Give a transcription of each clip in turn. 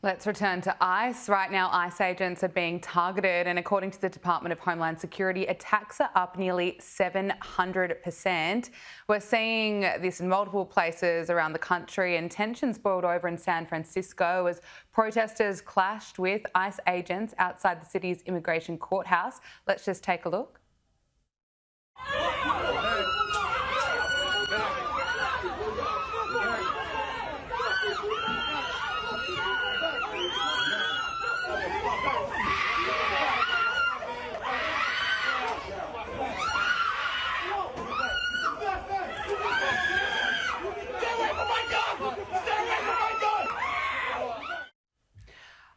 Let's return to ICE. Right now, ICE agents are being targeted, and according to the Department of Homeland Security, attacks are up nearly 700%. We're seeing this in multiple places around the country, and tensions boiled over in San Francisco as protesters clashed with ICE agents outside the city's immigration courthouse. Let's just take a look.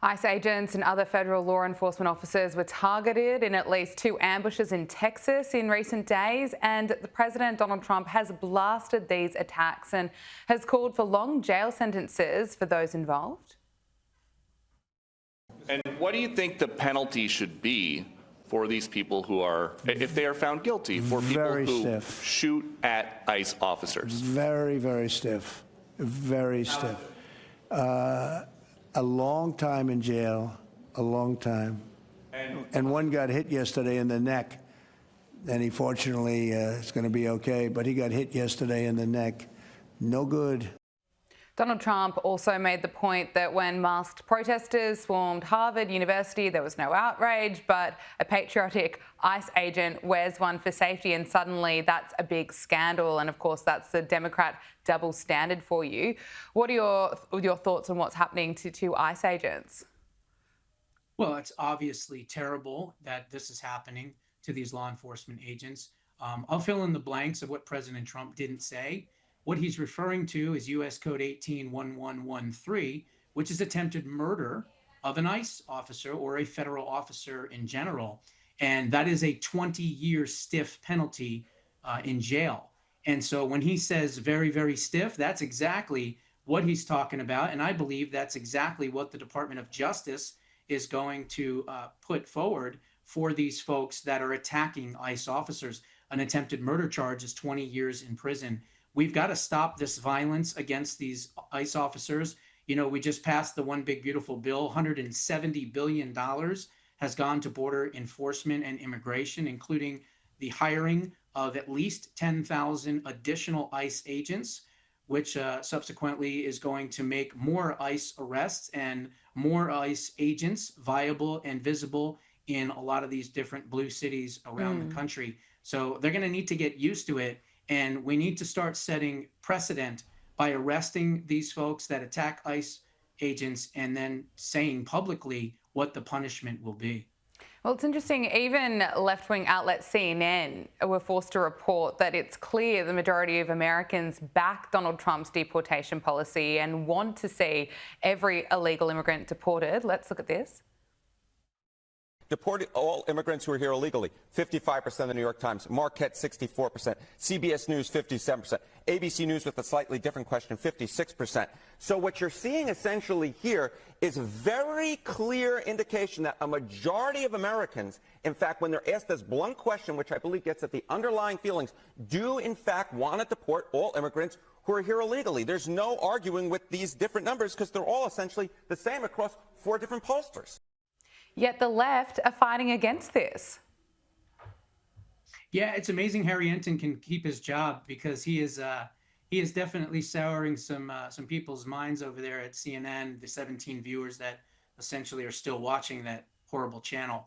ICE agents and other federal law enforcement officers were targeted in at least 2 ambushes in Texas in recent days, and the President Donald Trump has blasted these attacks and has called for long jail sentences for those involved. And what do you think the penalty should be for these people who are, if they are found guilty, for people who shoot at ICE officers? Very, very stiff. Very stiff. A long time in jail, a long time. And one got hit yesterday in the neck, and he fortunately is going to be okay, but he got hit yesterday in the neck. No good. Donald Trump also made the point that when masked protesters swarmed Harvard University, there was no outrage, but a patriotic ICE agent wears one for safety, and suddenly that's a big scandal. And of course, that's the Democrat double standard for you. What are your thoughts on what's happening to ICE agents? Well, it's obviously terrible that this is happening to these law enforcement agents. I'll fill in the blanks of what President Trump didn't say. What he's referring to is U.S. Code 181113, which is attempted murder of an ICE officer or a federal officer in general. And that is a 20-year stiff penalty in jail. And so when he says very, very stiff, that's exactly what he's talking about. And I believe that's exactly what the Department of Justice is going to put forward for these folks that are attacking ICE officers. An attempted murder charge is 20 years in prison. We've got to stop this violence against these ICE officers. You know, we just passed the One Big Beautiful Bill. $170 billion has gone to border enforcement and immigration, including the hiring of at least 10,000 additional ICE agents, which subsequently is going to make more ICE arrests and more ICE agents viable and visible in a lot of these different blue cities around the country. So they're going to need to get used to it. And we need to start setting precedent by arresting these folks that attack ICE agents and then saying publicly what the punishment will be. Well, it's interesting, even left-wing outlet CNN were forced to report that it's clear the majority of Americans back Donald Trump's deportation policy and want to see every illegal immigrant deported. Let's look at this. Deported all immigrants who are here illegally, 55% of the New York Times, Marquette 64%, CBS News 57%, ABC News with a slightly different question, 56%. So what you're seeing essentially here is a very clear indication that a majority of Americans, in fact, when they're asked this blunt question, which I believe gets at the underlying feelings, do in fact want to deport all immigrants who are here illegally. There's no arguing with these different numbers because they're all essentially the same across 4 different pollsters. Yet the left are fighting against this. Yeah, it's amazing Harry Enton can keep his job because he is definitely souring some people's minds over there at CNN, the 17 viewers that essentially are still watching that horrible channel.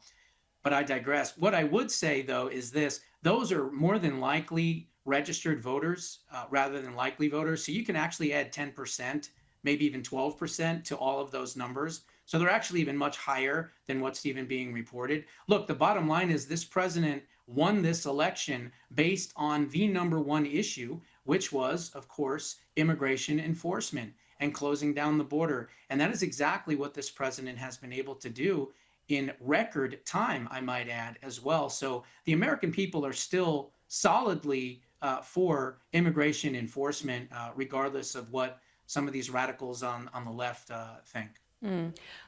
But I digress. What I would say, though, is this. Those are more than likely registered voters rather than likely voters. So you can actually add 10%, maybe even 12% to all of those numbers. So they're actually even much higher than what's even being reported. Look, the bottom line is this president won this election based on the #1 issue, which was, of course, immigration enforcement and closing down the border. And that is exactly what this president has been able to do in record time, I might add, as well. So the American people are still solidly for immigration enforcement, regardless of what some of these radicals on the left think.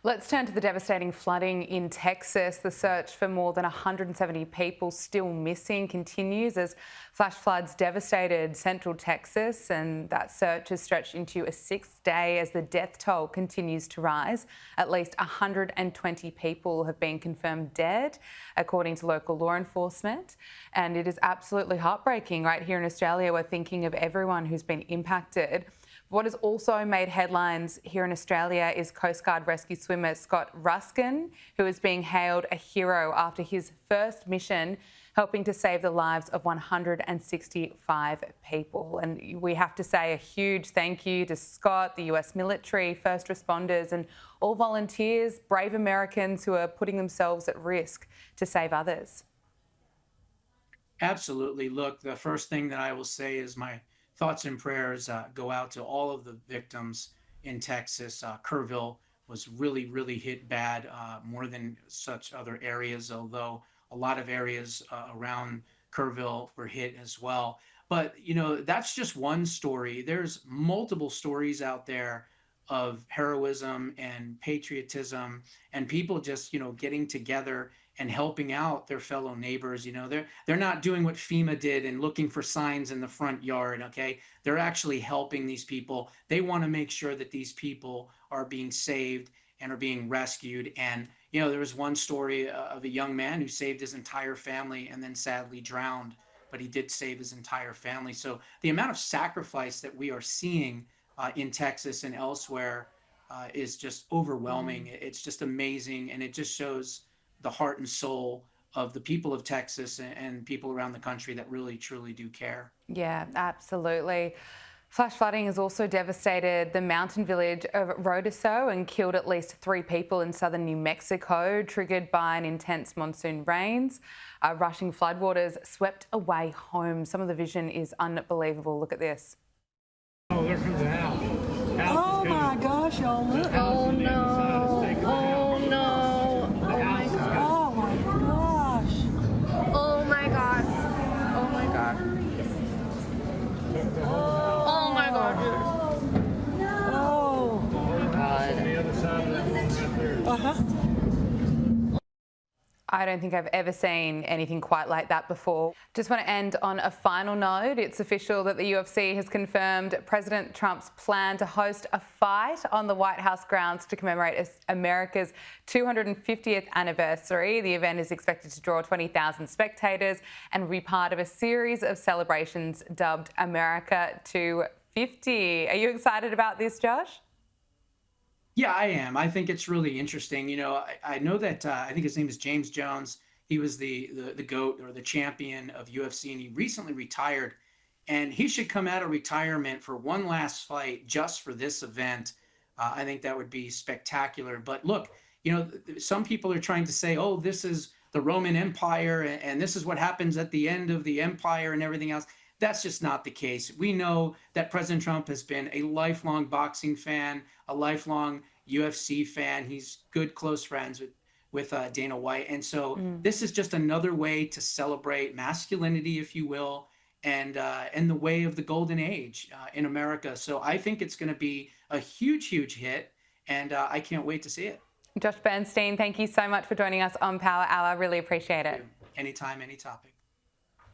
Let's turn to the devastating flooding in Texas. The search for more than 170 people still missing continues as flash floods devastated central Texas, and that search has stretched into a sixth day as the death toll continues to rise. At least 120 people have been confirmed dead, according to local law enforcement. And it is absolutely heartbreaking. Right here in Australia, we're thinking of everyone who's been impacted. What has also made headlines here in Australia is Coast Guard rescue swimmer Scott Ruskin, who is being hailed a hero after his first mission, helping to save the lives of 165 people. And we have to say a huge thank you to Scott, the US military, first responders, and all volunteers, brave Americans who are putting themselves at risk to save others. Absolutely. Look, the first thing that I will say is my thoughts and prayers go out to all of the victims in Texas. Kerrville was really hit bad, more than such other areas, although a lot of areas around Kerrville were hit as well. But, you know, that's just one story. There's multiple stories out there of heroism and patriotism and people just, you know, getting together and helping out their fellow neighbors. You know, they're not doing what FEMA did and looking for signs in the front yard. Okay, they're actually helping these people. They want to make sure that these people are being saved and are being rescued. And you know, there was one story of a young man who saved his entire family and then sadly drowned, but he did save his entire family. So the amount of sacrifice that we are seeing in Texas and elsewhere is just overwhelming. It's just amazing, and it just shows the heart and soul of the people of Texas and people around the country that really, truly do care. Yeah, absolutely. Flash flooding has also devastated the mountain village of Rodeso and killed at least 3 people in southern New Mexico, triggered by an intense monsoon rains. Rushing floodwaters swept away homes. Some of the vision is unbelievable. Look at this. Oh, there comes the house. Oh my gosh, y'all look. Oh no. Oh no. Oh my gosh. Oh my god. Oh my god. Oh my god. Oh. On the other side of that one right there. Uh-huh. I don't think I've ever seen anything quite like that before. Just want to end on a final note. It's official that the UFC has confirmed President Trump's plan to host a fight on the White House grounds to commemorate America's 250th anniversary. The event is expected to draw 20,000 spectators and will be part of a series of celebrations dubbed America 250. Are you excited about this, Josh? Yeah, I am. I think it's really interesting. You know, I know that I think his name is James Jones. He was the GOAT or the champion of UFC, and he recently retired. And he should come out of retirement for one last fight just for this event. I think that would be spectacular. But look, you know, some people are trying to say, oh, this is the Roman Empire, and this is what happens at the end of the empire and everything else. That's just not the case. We know that President Trump has been a lifelong boxing fan, a lifelong UFC fan. He's good, close friends with Dana White. And so this is just another way to celebrate masculinity, if you will, and the way of the golden age in America. So I think it's going to be a huge hit, and I can't wait to see it. Josh Bernstein, thank you so much for joining us on Power Hour. Really appreciate it. Anytime, any topic.